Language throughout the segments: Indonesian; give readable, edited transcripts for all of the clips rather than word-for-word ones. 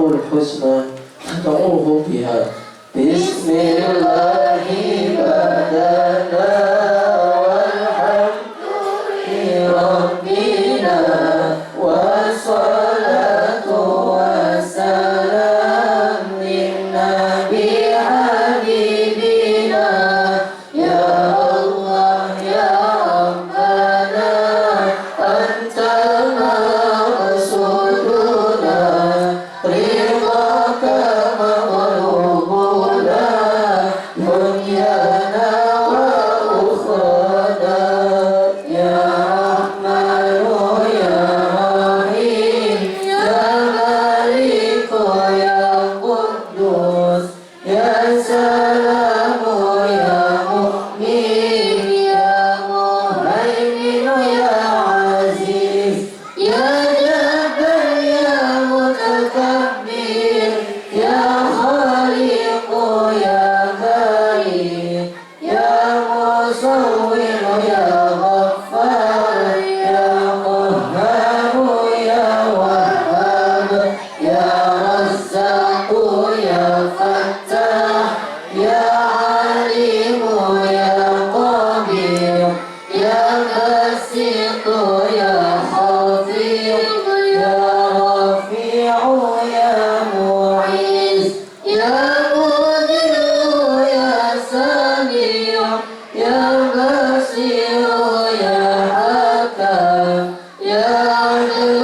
الحسنى تدعوه بها. بسم الله بدأنا والحمد لربنا والصلاة والسلام للنبي حبيبنا. يا الله يا ربنا أنت مقصودنا، رضاك مطلوبنا، دنيانا وأخرانا. يا رحمن يا رحيم يا مالك يا قدوس يا سلام يا مؤمن يا مهيمن يا عزيز يا جبار يا متكبر يا خالق يا بارئ يا مصور يا غفار يا قهار يا وهاب يا رزاق يا فتاح يا عليم يا قدير يا باسط يا خفيض يا رفيع يا معز يا مذل يا سميع يا بصير يا حكم يا عدل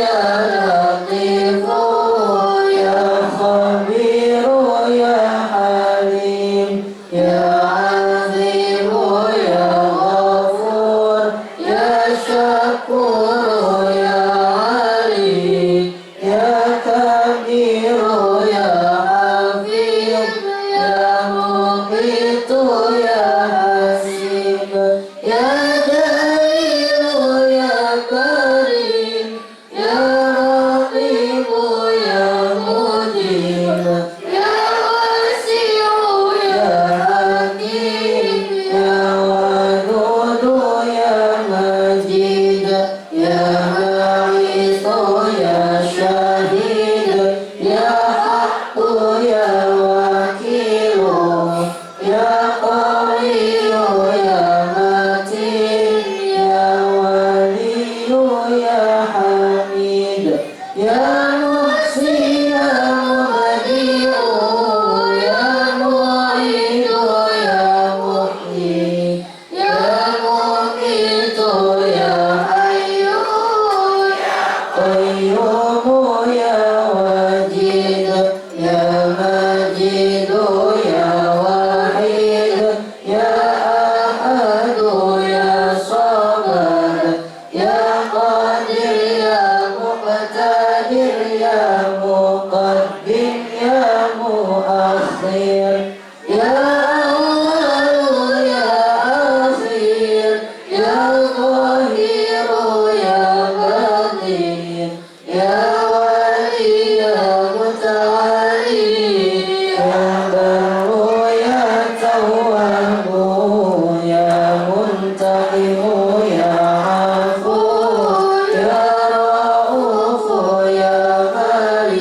يا لطيف يا خبير يا حليم يا عظيم يا غفور يا شكور يا عليم يا كبير يا حفيظ يا مقيت يا حسيب يا دليل يا كريم يا رقيب يا مجيب يا واسع يا حكيم يا ودود يا مجيد يا باعث يا شهيد يا حق يا وكيل يا قوي يا متين يا ولي يا حميد يا محسن يا مبدئ يا معيد يا محيي يا مميت يا حي يا قيوم يا وجيد يا مجيد يا وحيد يا أحد يا صمد يا قادر يا مقتدر يا مقدم يا مؤخر يا أول يا أخير يا ظاهر يا باطن يا ولي يا متعالي يا بر يا تواب يا منتقم يا عفو يا رؤوف يا مالك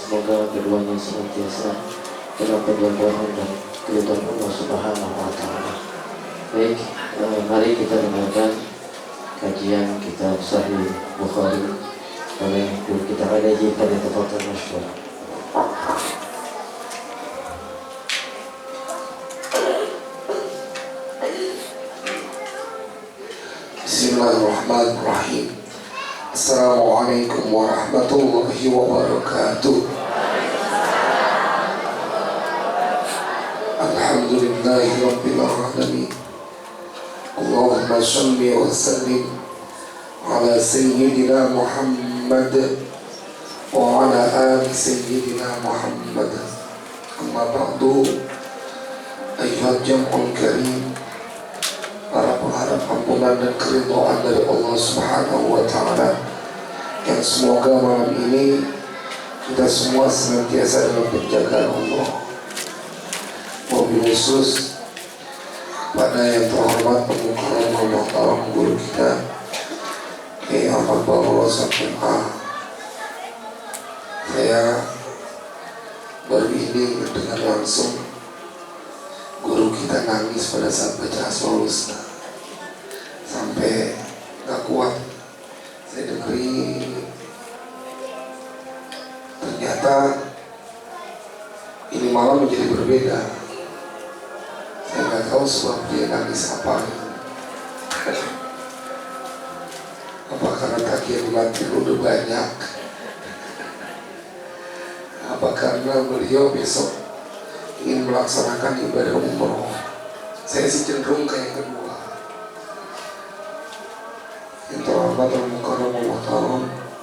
Semoga keduanya senantiasa dalam penjagaan dan keridhaan Allah Subhanahu wa Ta'ala. Baik, mari kita dengarkan kajian kitab Sahih Bukhari oleh guru kita Al-Haji pada tempat masyhur. Bismillahirrahmanirrahim. Assalamualaikum warahmatullahi wabarakatuh. Alhamdulillahi rabbil alamin. Allahumma shalli wa sallim ala sayyidina Muhammad wa ala ali sayyidina Muhammad. Amma ba'du. Ayyuhal jam'ul karim, para pengharap ampunan dan keridhaan dari Allah Subhanahu wa Ta'ala, yang semoga malam ini kita semua senantiasa dalam penjagaan Allah. Wabil khusus pada yang terhormat pemuka Allah guru kita Kiai Ahmad Baros MA. Saya baru ini mendengar langsung guru kita nangis pada saat baca Asmaul Husna, sampai gak kuat saya dengerin. Ternyata ini malam menjadi berbeda. Saya gak tahu sebab dia nangis apa. Apa karena tagihan batin udah banyak? Apa karena beliau besok ingin melaksanakan ibadah umroh? Saya sih cenderung ke yang kedua. Yang terhormat al-mukarram Allah Ta'ala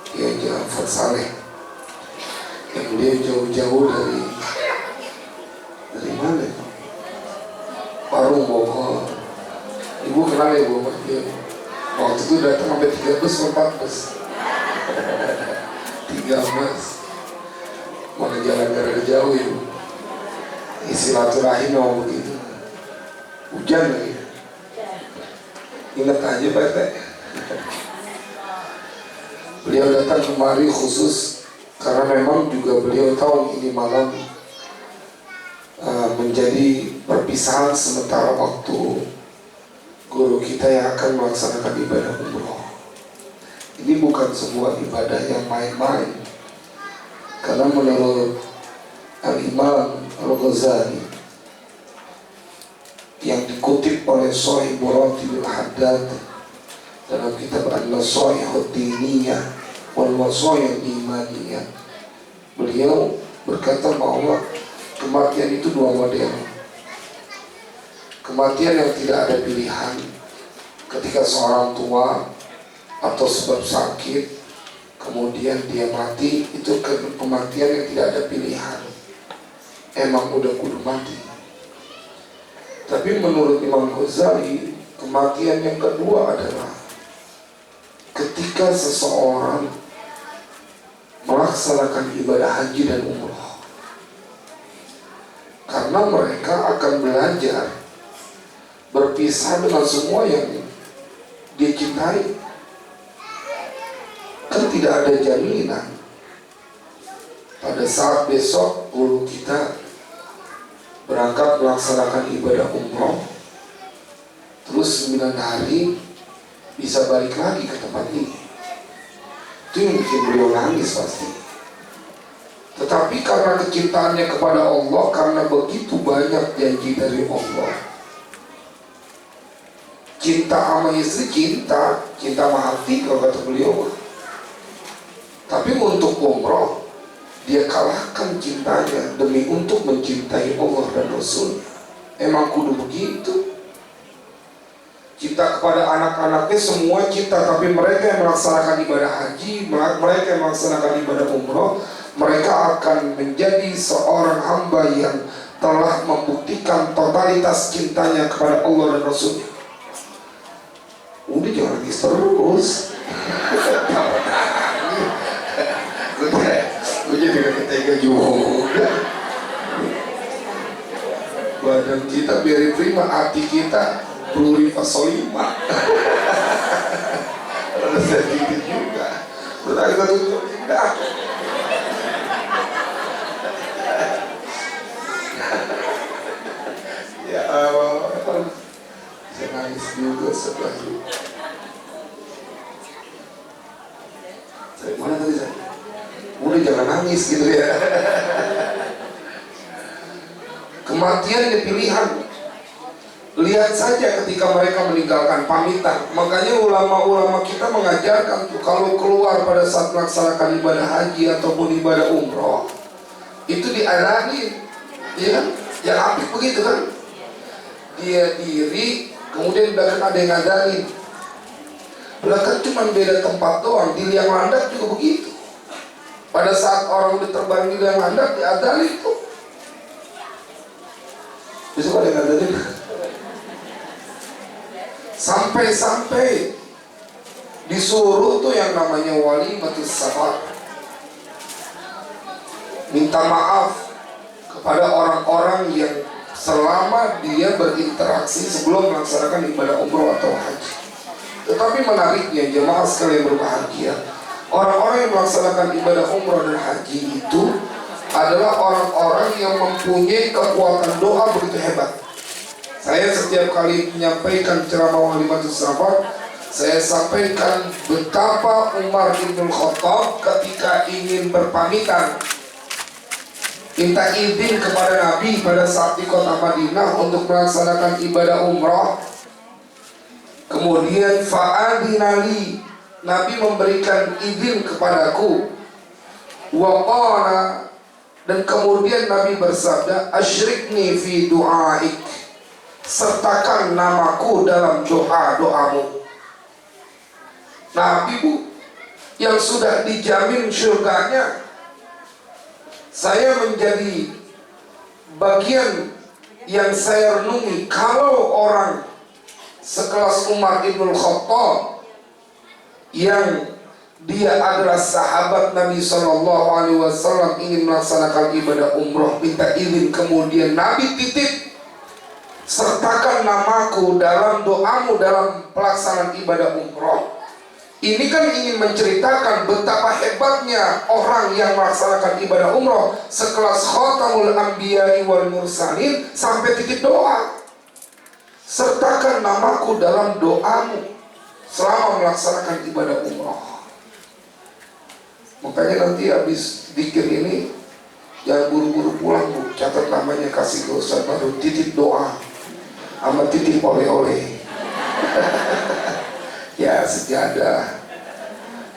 Kiai Ja'far Saleh, yang dia jauh-jauh dari mana? Parung Bogor. Ibu kenal ya Bu? Dia waktu itu datang sampai 3 bus, 4 bus. 3 bus. Mana jalan dari jauh ya Bu? Silaturahim mau begitu. Hujan lagi. Ingat aja Pak RT. Beliau datang kemari khusus karena memang juga beliau tahu ini malam menjadi perpisahan sementara waktu guru kita yang akan melaksanakan ibadah umroh. Ini bukan sebuah ibadah yang main-main, karena menurut Al-Imam Al-Ghazali yang dikutip oleh Sahih Muratib Al-Haddad dalam kitab An-Nasaih Ad-Diniyah wal Wasaiyah Imaniyah, beliau berkata bahwa kematian itu 2 model. Kematian yang tidak ada pilihan, ketika seorang tua atau sebab sakit kemudian dia mati, itu kematian yang tidak ada pilihan, emang udah kudu mati. Tapi menurut Imam Ghazali, kematian yang kedua adalah ketika seseorang melaksanakan ibadah haji dan umroh, karena mereka akan belajar berpisah dengan semua yang dia cintai. Kan tidak ada jaminan pada saat besok guru kita berangkat melaksanakan ibadah umroh, terus 9 hari bisa balik lagi ke tempat ini. Itu yang bikin beliau nangis pasti. Tetapi karena kecintaannya kepada Allah, karena begitu banyak janji dari Allah, cinta sama istri, cinta sama hati kalau kata beliau. Tapi untuk umroh, dia kalahkan cintanya demi untuk mencintai Allah dan Rasulnya. Emang kudu begitu. Cinta kepada anak-anaknya semua cinta, tapi mereka yang melaksanakan ibadah haji, mereka yang melaksanakan ibadah umroh, mereka akan menjadi seorang hamba yang telah membuktikan totalitas cintanya kepada Allah dan Rasulnya. Udah jangan nangis terus. Gue jadi gak tega juga. Badan kita biarin prima, hati kita plurifasolima. Ada sedikit juga. Berarti kita tutup indah. Ya Allah, saya nangis juga setelah itu. Saya mana tadi saya? Udah jangan nangis gitu ya. Kematian di pilihan. Lihat saja ketika mereka meninggalkan pamitan. Makanya ulama-ulama kita mengajarkan tuh, kalau keluar pada saat melaksanakan ibadah haji ataupun ibadah umroh, itu diadain, ya kan? Yang apik begitu kan? Dia diri, kemudian bahkan ada yang ngadain. Belakang cuma beda tempat doang. Di liang landak juga begitu. Pada saat orang udah terbang di liang landak, diadalin tuh. Besok ada yang ngadain. Sampai-sampai disuruh tuh yang namanya walimatus safar, minta maaf kepada orang-orang yang selama dia berinteraksi sebelum melaksanakan ibadah umroh atau haji. Tetapi menariknya jemaah sekalian berbahagia, orang-orang yang melaksanakan ibadah umroh dan haji itu adalah orang-orang yang mempunyai kekuatan doa begitu hebat. Saya setiap kali menyampaikan ceramah walimatus safar, saya sampaikan betapa Umar bin Khattab ketika ingin berpamitan, minta izin kepada Nabi pada saat di kota Madinah untuk melaksanakan ibadah umrah. Kemudian fa'adinali, Nabi memberikan izin kepadaku. Waqala, dan kemudian Nabi bersabda, asyrikni fi du'aik, sertakan namaku dalam doa-doamu. Nabi bu, yang sudah dijamin surganya, saya menjadi bagian yang saya renungi. Kalau orang sekelas Umar ibn Khattab yang dia adalah sahabat Nabi SAW ingin melaksanakan ibadah umroh, minta izin, kemudian Nabi titip, sertakan namaku dalam doamu dalam pelaksanaan ibadah umroh. Ini kan ingin menceritakan betapa hebatnya orang yang melaksanakan ibadah umroh sekelas Khatamul Anbiya'i wal Mursalin sampai titip doa, sertakan namaku dalam doamu selama melaksanakan ibadah umroh. Makanya nanti habis zikir ini jangan buru-buru pulang bu, catat namanya, kasih ke Ustaz baru, titip doa sama titip oleh-oleh. Ya sejadah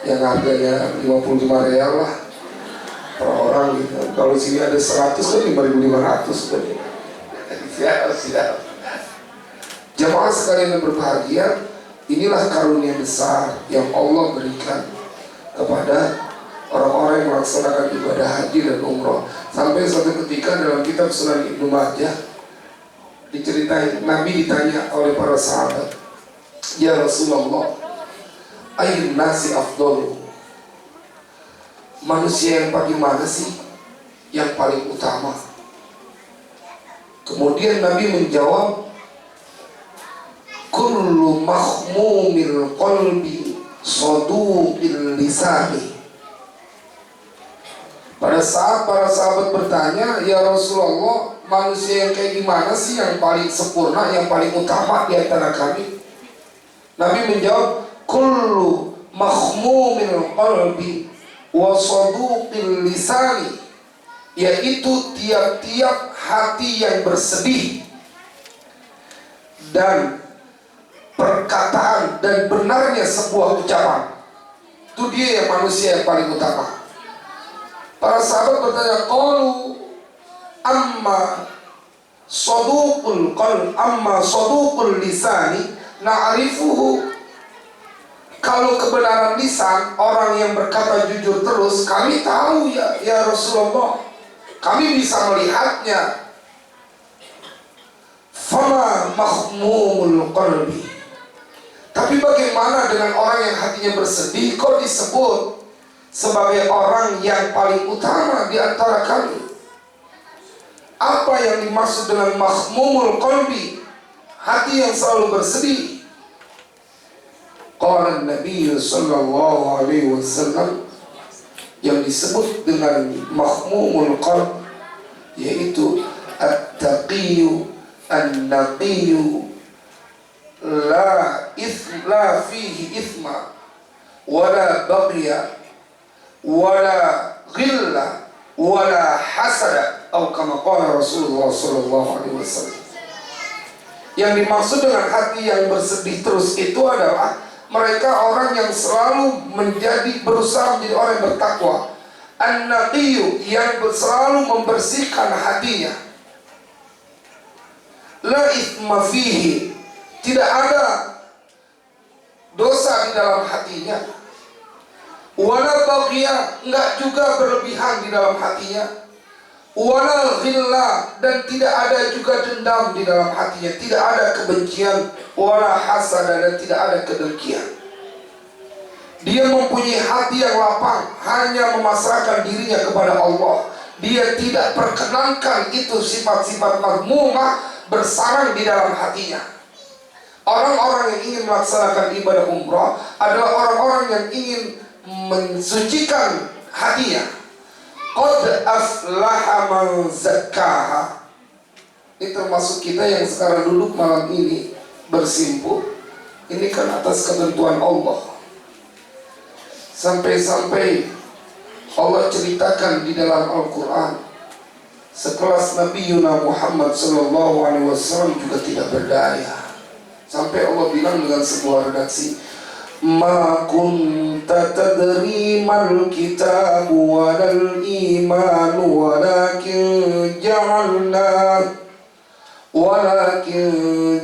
yang harganya 55 real lah per orang gitu. Kalau sini ada 100 kan 5.500 kan. Siap. Jamaah sekalian yang berbahagia, Inilah karunia besar yang Allah berikan kepada orang-orang yang melaksanakan ibadah haji dan umroh. Sampai suatu ketika dalam kitab Sunan Ibnu Majah diceritain, Nabi ditanya oleh para sahabat, "Ya Rasulullah, ayyun nasi afdalu?" Manusia yang bagaimana sih yang paling utama? Kemudian Nabi menjawab, kullu mahmumil qalbi saduqil lisani. Pada saat para sahabat bertanya, "Ya Rasulullah, manusia yang kayak gimana sih yang paling sempurna, yang paling utama di antara kami?" Nabi menjawab, kullu mahmumil qalbi wa saduqil lisani, yaitu tiap-tiap hati yang bersedih dan perkataan dan benarnya sebuah ucapan. Itu dia yang manusia yang paling utama. Para sahabat bertanya, qalu amma saduqul qalb amma saduqul lisani na'rifuhu. Kalau kebenaran lisan, orang yang berkata jujur terus, kami tahu ya Rasulullah, kami bisa melihatnya. Fama mahmumul qalbi. Tapi bagaimana dengan orang yang hatinya bersedih, kok disebut sebagai orang yang paling utama di antara kami? Apa yang dimaksud dengan mahmumul qalbi? Hati yang selalu bersedih. Qala Nabi sallallahu alaihi wasallam, yang disebut dengan mahmumul qalb yaitu at-taqiyyu an-naqiyyu la fihi ithma wala baghya wala ghilla wala hasada, atau kama qala Rasulullah sallallahu alaihi wasallam. Yang dimaksud dengan hati yang bersedih terus itu adalah mereka orang yang selalu berusaha menjadi orang yang bertakwa. An-naqiyyu, yang selalu membersihkan hatinya. La ithma fihi, tidak ada dosa di dalam hatinya. Wala baghya, enggak juga berlebihan di dalam hatinya. Wala ghillah, dan tidak ada juga dendam di dalam hatinya. Tidak ada kebencian. Wala hasada, dan tidak ada kedengkian. Dia mempunyai hati yang lapang, hanya memasrahkan dirinya kepada Allah. Dia tidak perkenankan itu sifat-sifat madmumah bersarang di dalam hatinya. Orang-orang yang ingin melaksanakan ibadah umrah adalah orang-orang yang ingin mensucikan hatinya. Qad aflaha man zakkaha. Ini termasuk kita yang sekarang duduk malam ini bersimpuh. Ini kan atas ketentuan Allah. Sampai-sampai Allah ceritakan di dalam Al-Quran, sekelas Nabi Yuna Muhammad sallallahu alaihi wasallam juga tidak berdaya. Sampai Allah bilang dengan sebuah redaksi, ma kunta tadri mal kitabu walal iman walakin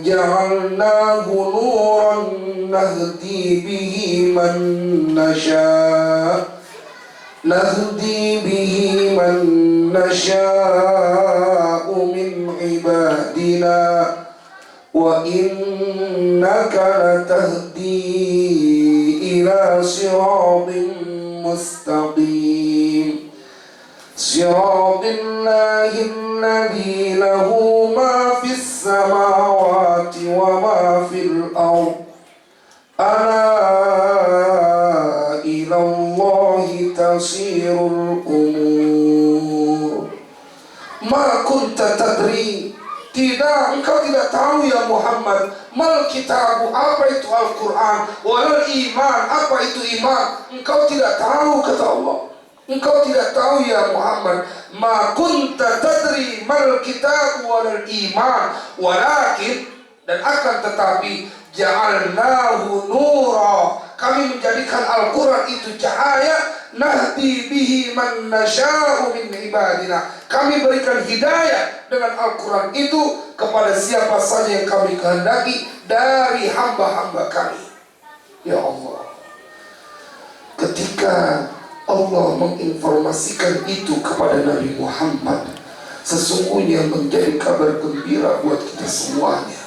ja'alnahu nuran nahdi bihi man nasha'u min ibadina wa innaka latahdi ila siratin mustaqim siratillahi alladhi lahu ma fis samawati wa ma fil ard ala ila Allahi tasirul umur. Ma kunta tadri, tidak, engkau tidak tahu ya Muhammad, mal kitabu, apa itu Al-Quran, walal iman, apa itu iman. Engkau tidak tahu, kata Allah. Engkau tidak tahu ya Muhammad. Ma kunta tadri mal kitabu walal iman, walakin, dan akan tetapi, ja'alnahu nura, kami menjadikan Al-Quran itu cahaya, nahdi bihi man nasha'u min ibadina, kami berikan hidayah dengan Al-Quran itu kepada siapa saja yang kami kehendaki dari hamba-hamba kami. Ya Allah, ketika Allah menginformasikan itu kepada Nabi Muhammad, sesungguhnya menjadi kabar gembira buat kita semuanya,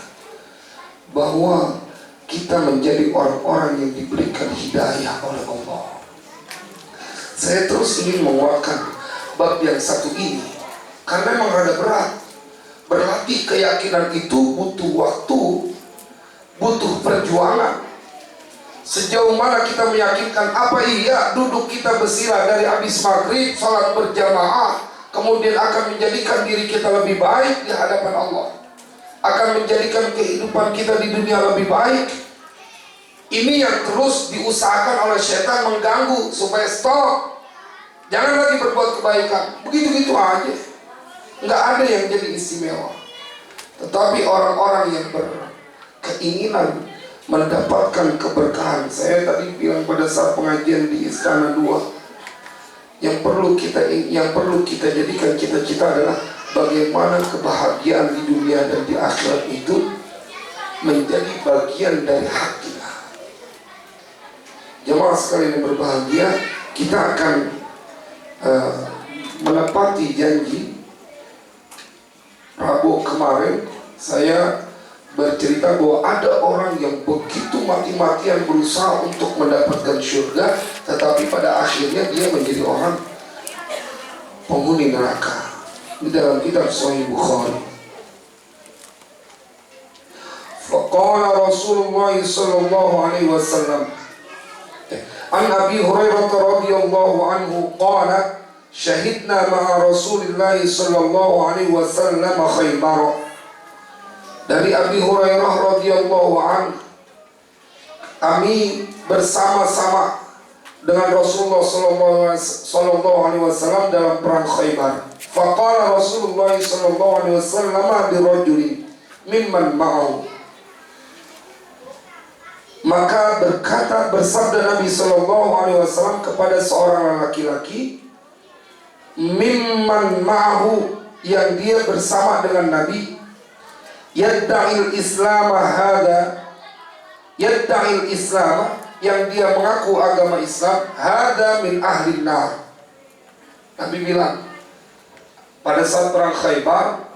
bahwa kita menjadi orang-orang yang diberikan hidayah oleh Allah. Saya terus ingin menguatkan bab yang satu ini, karena memang rada berat. Berlatih keyakinan itu butuh waktu, butuh perjuangan. Sejauh mana kita meyakinkan, apa iya duduk kita bersila dari habis maghrib, salat berjamaah, kemudian akan menjadikan diri kita lebih baik di hadapan Allah, akan menjadikan kehidupan kita di dunia lebih baik. Ini yang terus diusahakan oleh setan, mengganggu supaya stop, jangan lagi berbuat kebaikan, begitu-gitu aja, nggak ada yang jadi istimewa. Tetapi orang-orang yang berkeinginan mendapatkan keberkahan, saya tadi bilang pada saat pengajian di Istana 2, yang perlu kita jadikan cita-cita adalah bagaimana kebahagiaan di dunia dan di akhirat itu menjadi bagian dari hak kita. Jemaah sekalian yang berbahagia, kita akan menepati janji. Rabu kemarin saya bercerita bahwa ada orang yang begitu mati-matian berusaha untuk mendapatkan surga, tetapi pada akhirnya dia menjadi orang penghuni neraka. Di dalam kitab Sahih Bukhari, faqala Rasulullah sallallahu alaihi wasallam an Abi Hurairah radhiyallahu anhu qala syahidna ma'a Rasulillah sallallahu alaihi wasallam Khaybar. Dari Abi Hurairah radhiyallahu anhu, kami bersama-sama dengan Rasulullah sallallahu alaihi wasallam dalam perang Khaybar. Faqala Rasulullah sallallahu alaihi wasallam bi rajulin mimman ma'ahu. Maka bersabda Nabi sallallahu alaihi wasallam kepada seorang laki-laki mimman ma'ahu, yang dia bersama dengan Nabi, yadda'il Islam hada, yadda'il Islam, yang dia mengaku agama Islam, hada min ahli nar. Nabi bilang pada saat perang Khaybar,